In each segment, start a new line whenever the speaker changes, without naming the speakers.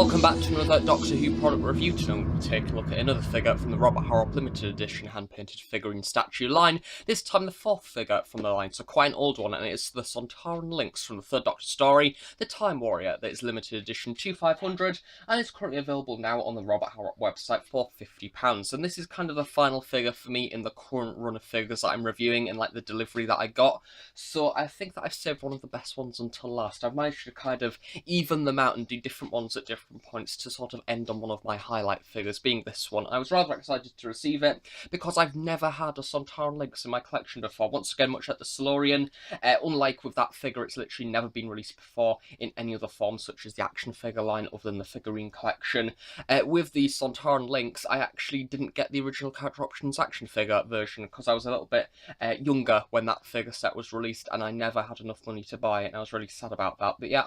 Welcome back to another Doctor Who product review. Today I'm going to take a look at another figure from the Robert Harrop limited edition hand-painted figurine statue line, this time the fourth figure from the line, so quite an old one, and it's the Sontaran Linx from the third Doctor story, the Time Warrior, that is limited edition 2500, and is currently available now on the Robert Harrop website for £50. And this is kind of the final figure for me in the current run of figures that I'm reviewing and like the delivery that I got, so I think that I've saved one of the best ones until last. I've managed to kind of even them out and do different ones at different points to sort of end on one of my highlight figures, being this one. I was rather excited to receive it because I've never had a Sontaran Linx in my collection before. Once again, much like the Silurian, unlike with that figure, it's literally never been released before in any other form, such as the action figure line other than the figurine collection. With the Sontaran Linx, I actually didn't get the original Character Options action figure version because I was a little bit younger when that figure set was released and I never had enough money to buy it, and I was really sad about that. But yeah,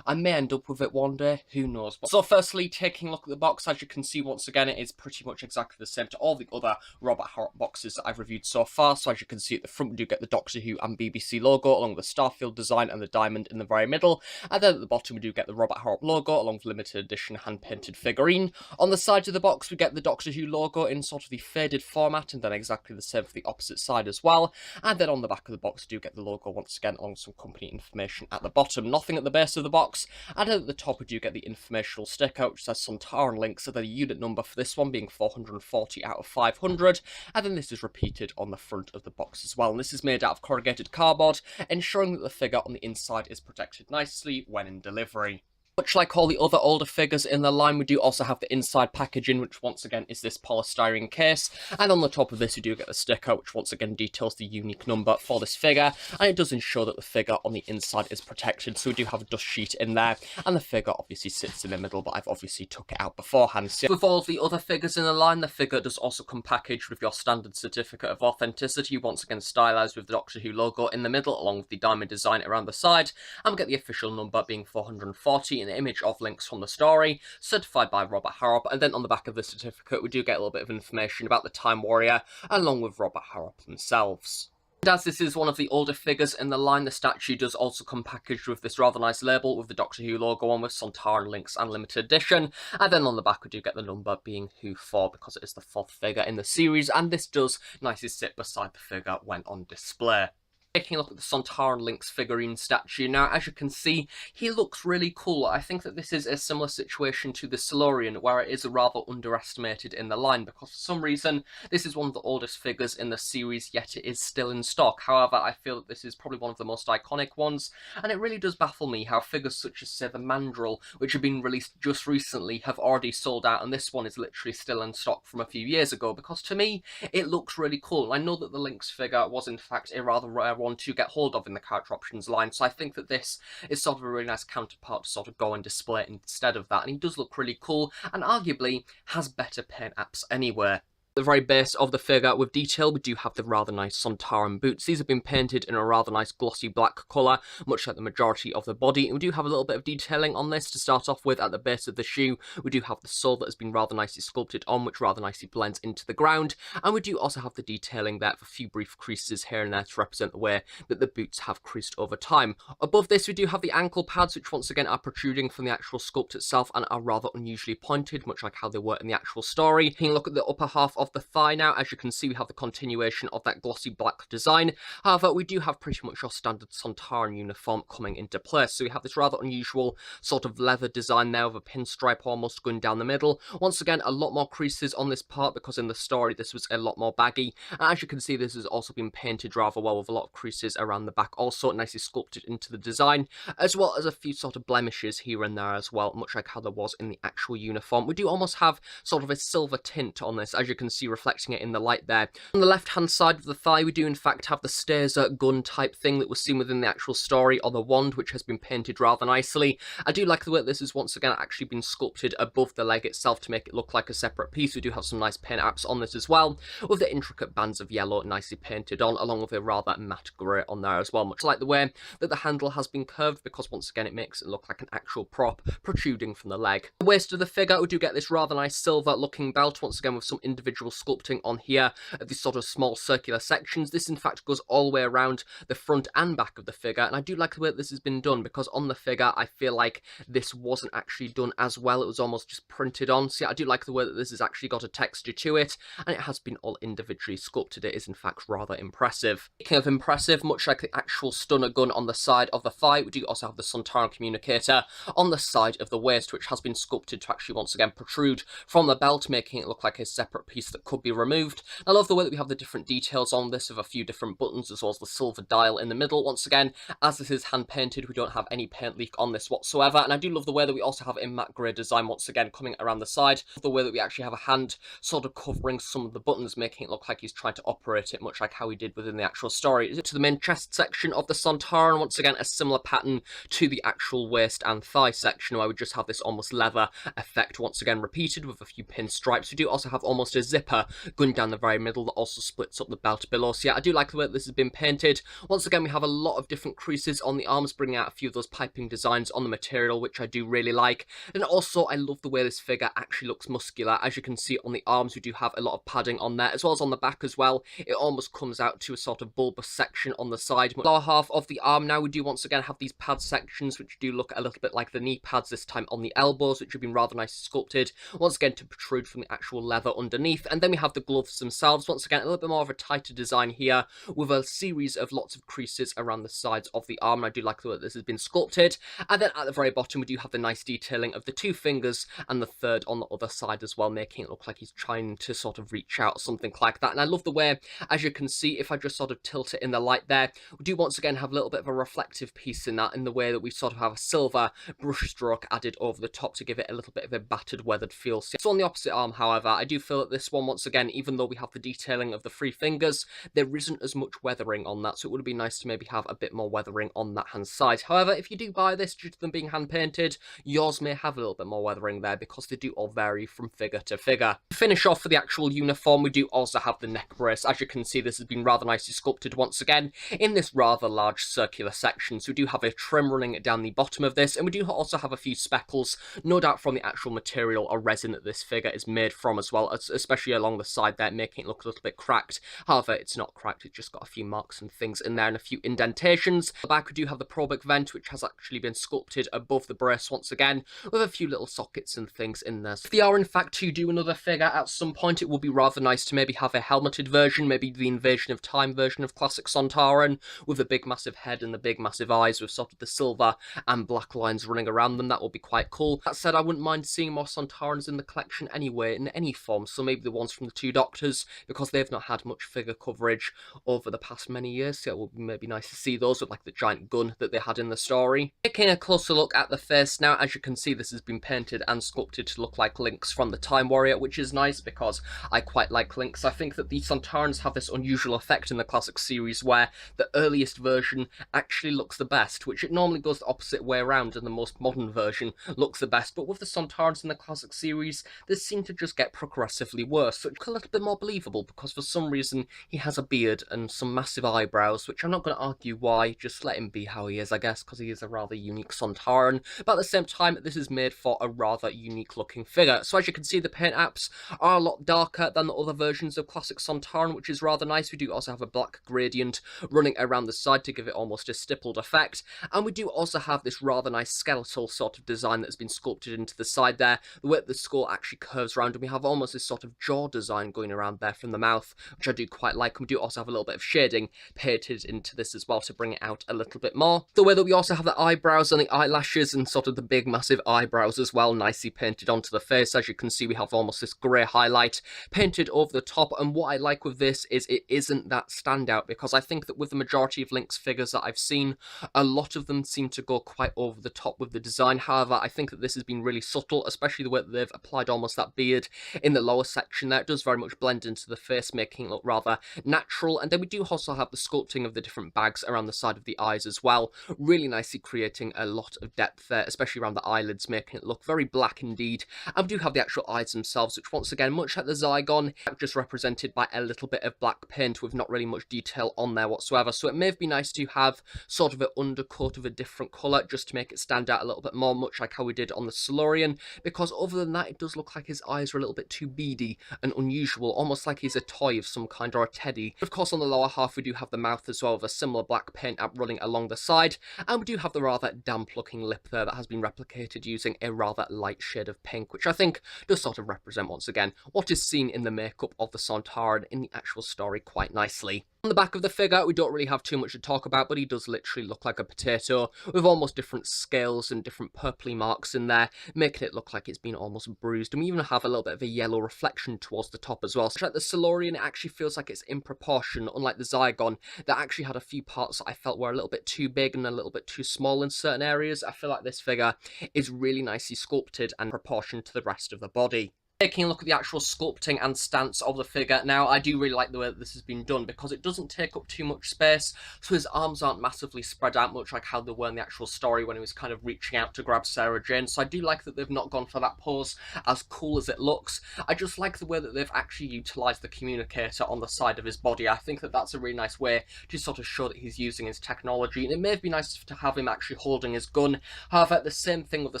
I may end up with it one day, who knows. So firstly, taking a look at the box, as you can see, once again, it is pretty much exactly the same to all the other Robert Harrop boxes that I've reviewed so far. So as you can see at the front, we do get the Doctor Who and BBC logo, along with the Starfield design and the diamond in the very middle. And then at the bottom, we do get the Robert Harrop logo, along with limited edition hand-painted figurine. On the side of the box, we get the Doctor Who logo in sort of the faded format, and then exactly the same for the opposite side as well. And then on the back of the box, we do get the logo once again, along with some company information at the bottom. Nothing at the base of the box. And at the top, we do get the informational sticker, which says Sontaran Linx, so the unit number for this one being 440 out of 500, and then this is repeated on the front of the box as well. And this is made out of corrugated cardboard, ensuring that the figure on the inside is protected nicely when in delivery. Much like all the other older figures in the line, we do also have the inside packaging, which once again is this polystyrene case, and on the top of this we do get the sticker, which once again details the unique number for this figure, and it does ensure that the figure on the inside is protected. So we do have a dust sheet in there, and the figure obviously sits in the middle, but I've obviously took it out beforehand. So with all of the other figures in the line, the figure does also come packaged with your standard certificate of authenticity, once again stylized with the Doctor Who logo in the middle, along with the diamond design around the side, and we get the official number being 440, an image of Linx from the story, certified by Robert Harrop, and then on the back of the certificate we do get a little bit of information about the Time Warrior, along with Robert Harrop themselves. And as this is one of the older figures in the line, the statue does also come packaged with this rather nice label with the Doctor Who logo on, with Sontaran Linx and limited edition, and then on the back we do get the number being Who 4 because it is the fourth figure in the series, and this does nicely sit beside the figure when on display. Taking a look at the Sontaran Linx figurine statue. Now, as you can see, he looks really cool. I think that this is a similar situation to the Silurian, where it is rather underestimated in the line, because for some reason, this is one of the oldest figures in the series, yet it is still in stock. However, I feel that this is probably one of the most iconic ones, and it really does baffle me how figures such as, say, the Mandrill, which have been released just recently, have already sold out, and this one is literally still in stock from a few years ago, because to me, it looks really cool. I know that the Linx figure was, in fact, a rather rare one to get hold of in the Character Options line, so I think that this is sort of a really nice counterpart to sort of go and display it instead of that, and he does look really cool and arguably has better paint apps anywhere. The very base of the figure with detail, we do have the rather nice Sontaran boots. These have been painted in a rather nice glossy black colour, much like the majority of the body. And we do have a little bit of detailing on this to start off with. At the base of the shoe, we do have the sole that has been rather nicely sculpted on, which rather nicely blends into the ground. And we do also have the detailing there for a few brief creases here and there to represent the way that the boots have creased over time. Above this, we do have the ankle pads, which once again are protruding from the actual sculpt itself and are rather unusually pointed, much like how they were in the actual story. Taking a look at the upper half of the thigh now, as you can see, we have the continuation of that glossy black design. However, we do have pretty much your standard Sontaran uniform coming into place. So we have this rather unusual sort of leather design there with a pinstripe almost going down the middle. Once again, a lot more creases on this part because in the story this was a lot more baggy. And as you can see, this has also been painted rather well with a lot of creases around the back, also nicely sculpted into the design, as well as a few sort of blemishes here and there as well, much like how there was in the actual uniform. We do almost have sort of a silver tint on this, as you can see reflected it in the light there. On the left hand side of the thigh, we do in fact have the Staser gun type thing that was seen within the actual story, or the wand, which has been painted rather nicely. I do like the way this is once again actually been sculpted above the leg itself to make it look like a separate piece. We do have some nice paint apps on this as well, with the intricate bands of yellow nicely painted on, along with a rather matte grey on there as well, much like the way that the handle has been curved, because once again it makes it look like an actual prop protruding from the leg. The waist of the figure, we do get this rather nice silver looking belt, once again with some individual material sculpting on here of these sort of small circular sections. This in fact goes all the way around the front and back of the figure, and I do like the way that this has been done, because on the figure I feel like this wasn't actually done as well. It was almost just printed on. So yeah, I do like the way that this has actually got a texture to it, and it has been all individually sculpted. It is in fact rather impressive. Speaking of impressive, much like the actual stunner gun on the side of the thigh, we do also have the Sontaran communicator on the side of the waist, which has been sculpted to actually once again protrude from the belt, making it look like a separate piece that could be removed. I love the way that we have the different details on this of a few different buttons, as well as the silver dial in the middle. Once again, as this is hand painted, we don't have any paint leak on this whatsoever, and I do love the way that we also have a matte grey design once again coming around the side. The way that we actually have a hand sort of covering some of the buttons, making it look like he's trying to operate it, much like how he did within the actual story. To the main chest section of the Sontaran, once again a similar pattern to the actual waist and thigh section, where we just have this almost leather effect once again repeated with a few pin stripes. We do also have almost a zipper going down the very middle that also splits up the belt below. So yeah, I do like the way that this has been painted. Once again, we have a lot of different creases on the arms, bringing out a few of those piping designs on the material, which I do really like. And also, I love the way this figure actually looks muscular. As you can see on the arms, we do have a lot of padding on there, as well as on the back as well. It almost comes out to a sort of bulbous section on the side. Lower half of the arm now, we do once again have these pad sections, which do look a little bit like the knee pads, this time on the elbows, which have been rather nicely sculpted, once again to protrude from the actual leather underneath. And then we have the gloves themselves, once again a little bit more of a tighter design here, with a series of lots of creases around the sides of the arm. And I do like the way this has been sculpted. And then at the very bottom, we do have the nice detailing of the two fingers and the third on the other side as well, making it look like he's trying to sort of reach out, something like that. And I love the way, as you can see, if I just sort of tilt it in the light there, we do once again have a little bit of a reflective piece in that, in the way that we sort of have a silver brush stroke added over the top to give it a little bit of a battered, weathered feel. So on the opposite arm, however, I do feel that this one, once again, even though we have the detailing of the three fingers, there isn't as much weathering on that, so it would be nice to maybe have a bit more weathering on that hand side. However, if you do buy this due to them being hand painted, yours may have a little bit more weathering there, because they do all vary from figure to figure. To finish off for the actual uniform, we do also have the neck brace. As you can see, this has been rather nicely sculpted once again in this rather large circular section. So we do have a trim running down the bottom of this, and we do also have a few speckles, no doubt from the actual material or resin that this figure is made from as well, especially along the side there, making it look a little bit cracked. However, it's not cracked, it's just got a few marks and things in there and a few indentations. At the back, we do have the probec vent, which has actually been sculpted above the brace once again, with a few little sockets and things in there. So if they are in fact to do another figure at some point, it would be rather nice to maybe have a helmeted version, maybe the Invasion of Time version of classic Sontaran, with a big massive head and the big massive eyes with sort of the silver and black lines running around them. That would be quite cool. That said, I wouldn't mind seeing more Sontarans in the collection anyway, in any form, so maybe the ones from the Two Doctors, because they've not had much figure coverage over the past many years, so it would be maybe nice to see those with like the giant gun that they had in the story. Taking a closer look at the face now, as you can see, this has been painted and sculpted to look like Linx from the Time Warrior, which is nice because I quite like Linx. I think that the Sontarans have this unusual effect in the classic series where the earliest version actually looks the best, which it normally goes the opposite way around, and the most modern version looks the best. But with the Sontarans in the classic series, they seem to just get progressively worse, so it's a little bit more believable, because for some reason he has a beard and some massive eyebrows, which I'm not going to argue why, just let him be how he is, I guess, because he is a rather unique Sontaran. But at the same time, this is made for a rather unique looking figure. So as you can see, the paint apps are a lot darker than the other versions of classic Sontaran, which is rather nice. We do also have a black gradient running around the side to give it almost a stippled effect, and we do also have this rather nice skeletal sort of design that's been sculpted into the side there, the way that the skull actually curves around, and we have almost this sort of jaw design going around there from the mouth, which I do quite like. And we do also have a little bit of shading painted into this as well to bring it out a little bit more. The way that we also have the eyebrows and the eyelashes and sort of the big massive eyebrows as well, nicely painted onto the face. As you can see, we have almost this grey highlight painted over the top, and what I like with this is it isn't that standout, because I think that with the majority of Linx figures that I've seen, a lot of them seem to go quite over the top with the design. However, I think that this has been really subtle, especially the way that they've applied almost that beard in the lower section there. It does very much blend into the face, making it look rather natural. And then we do also have the sculpting of the different bags around the side of the eyes as well, really nicely creating a lot of depth there, especially around the eyelids, making it look very black indeed. And we do have the actual eyes themselves, which once again, much like the Zygon, just represented by a little bit of black paint with not really much detail on there whatsoever. So it may be nice to have sort of an undercoat of a different colour just to make it stand out a little bit more, much like how we did on the Silurian, because other than that, it does look like his eyes are a little bit too beady and unusual, almost like he's a toy of some kind or a teddy. Of course, on the lower half we do have the mouth as well, with a similar black paint app running along the side, and we do have the rather damp looking lip there that has been replicated using a rather light shade of pink, which I think does sort of represent once again what is seen in the makeup of the Sontaran in the actual story quite nicely. On the back of the figure, we don't really have too much to talk about, but he does literally look like a potato, with almost different scales and different purpley marks in there, making it look like it's been almost bruised. And we even have a little bit of a yellow reflection towards the top as well. So like the Silurian, it actually feels like it's in proportion, unlike the Zygon, that actually had a few parts that I felt were a little bit too big and a little bit too small in certain areas. I feel like this figure is really nicely sculpted and proportioned to the rest of the body. Taking a look at the actual sculpting and stance of the figure now, I do really like the way that this has been done because it doesn't take up too much space, so his arms aren't massively spread out, much like how they were in the actual story when he was kind of reaching out to grab Sarah Jane. So I do like that they've not gone for that pose, as cool as it looks. I just like the way that they've actually utilised the communicator on the side of his body. I think that that's a really nice way to sort of show that he's using his technology, and it may be nice to have him actually holding his gun. However, the same thing with the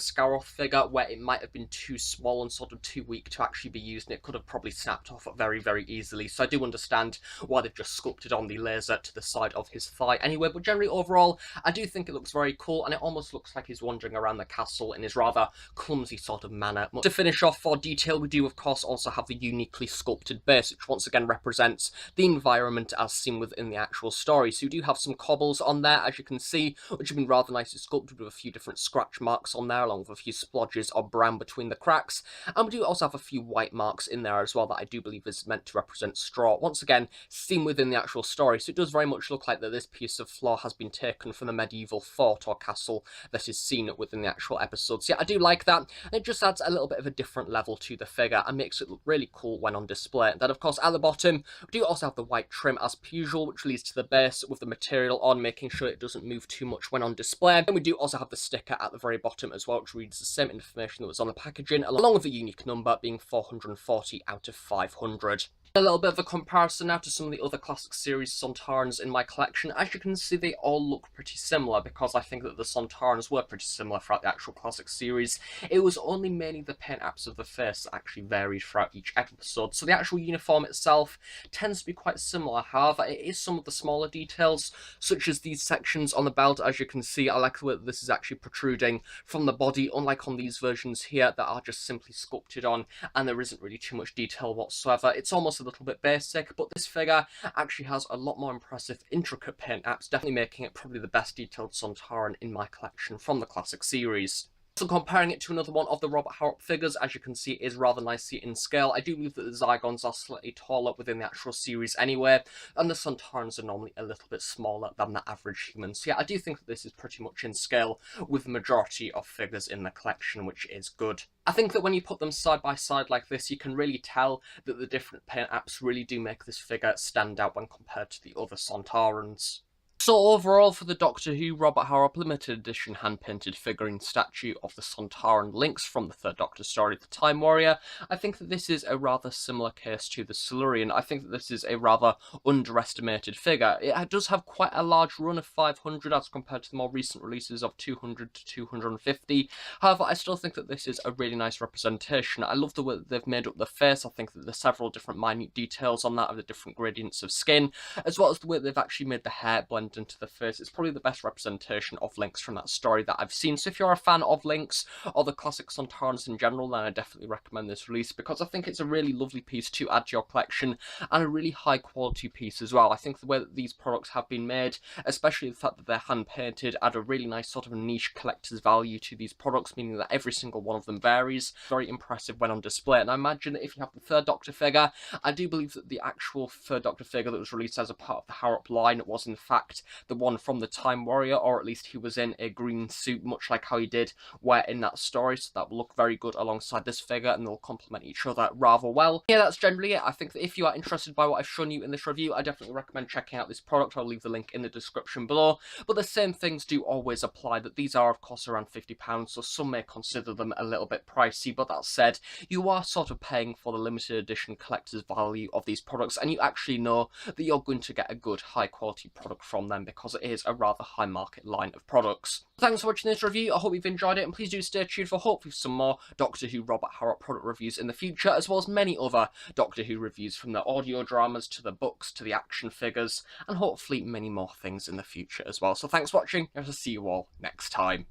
Scaroth figure, where it might have been too small and sort of too weak to actually be used, and it could have probably snapped off very, very easily. So I do understand why they've just sculpted on the laser to the side of his thigh anyway, but generally overall I do think it looks very cool, and it almost looks like he's wandering around the castle in his rather clumsy sort of manner. To finish off for detail, we do of course also have the uniquely sculpted base, which once again represents the environment as seen within the actual story. So you do have some cobbles on there, as you can see, which have been rather nicely sculpted with a few different scratch marks on there, along with a few splodges of brown between the cracks, and we do also have a few white marks in there as well that I do believe is meant to represent straw, once again seen within the actual story. So it does very much look like that this piece of floor has been taken from the medieval fort or castle that is seen within the actual episode. So yeah, I do like that, and it just adds a little bit of a different level to the figure and makes it look really cool when on display. And then of course at the bottom we do also have the white trim as per usual, which leads to the base with the material on, making sure it doesn't move too much when on display. And we do also have the sticker at the very bottom as well, which reads the same information that was on the packaging, along with the unique number being 440 out of 500. A little bit of a comparison now to some of the other classic series Sontarans in my collection. As you can see, they all look pretty similar, because I think that the Sontarans were pretty similar throughout the actual classic series. It was only mainly the paint apps of the face that actually varied throughout each episode. So the actual uniform itself tends to be quite similar. However, it is some of the smaller details, such as these sections on the belt. As you can see, I like the way that this is actually protruding from the body, unlike on these versions here that are just simply sculpted on, and there isn't really too much detail whatsoever. It's almost a little bit basic, but this figure actually has a lot more impressive, intricate paint apps, definitely making it probably the best detailed Sontaran in my collection from the classic series. So comparing it to another one of the Robert Harrop figures, as you can see, it is rather nicely in scale. I do believe that the Zygons are slightly taller within the actual series anyway, and the Sontarans are normally a little bit smaller than the average human. So yeah, I do think that this is pretty much in scale with the majority of figures in the collection, which is good. I think that when you put them side by side like this, you can really tell that the different paint apps really do make this figure stand out when compared to the other Sontarans. So overall, for the Doctor Who Robert Harrop limited edition hand-painted figurine statue of the Sontaran Linx from the Third Doctor story, The Time Warrior, I think that this is a rather similar case to the Silurian. I think that this is a rather underestimated figure. It does have quite a large run of 500 as compared to the more recent releases of 200 to 250. However, I still think that this is a really nice representation. I love the way that they've made up the face. I think that there's several different minute details on that of the different gradients of skin, as well as the way they've actually made the hair blend into the face. It's probably the best representation of Linx from that story that I've seen. So if you're a fan of Linx or the classic Sontarans in general, then I definitely recommend this release, because I think it's a really lovely piece to add to your collection, and a really high quality piece as well. I think the way that these products have been made, especially the fact that they're hand painted, add a really nice sort of niche collector's value to these products, meaning that every single one of them varies. Very impressive when on display. And I imagine that if you have the Third Doctor figure, I do believe that the actual Third Doctor figure that was released as a part of the Harrop line was in fact the one from the Time Warrior, or at least he was in a green suit, much like how he did wear in that story, so that will look very good alongside this figure, and they'll complement each other rather well. Yeah, that's generally it. I think that if you are interested by what I've shown you in this review, I definitely recommend checking out this product. I'll leave the link in the description below, but the same things do always apply, that these are of course around £50, so some may consider them a little bit pricey, but that said, you are sort of paying for the limited edition collector's value of these products, and you actually know that you're going to get a good high quality product from from them because it is a rather high market line of products. Thanks for watching this review, I hope you've enjoyed it, and please do stay tuned for hopefully some more Doctor Who Robert Harrop product reviews in the future, as well as many other Doctor Who reviews, from the audio dramas to the books to the action figures, and hopefully many more things in the future as well. So thanks for watching, and I'll see you all next time.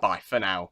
Bye for now.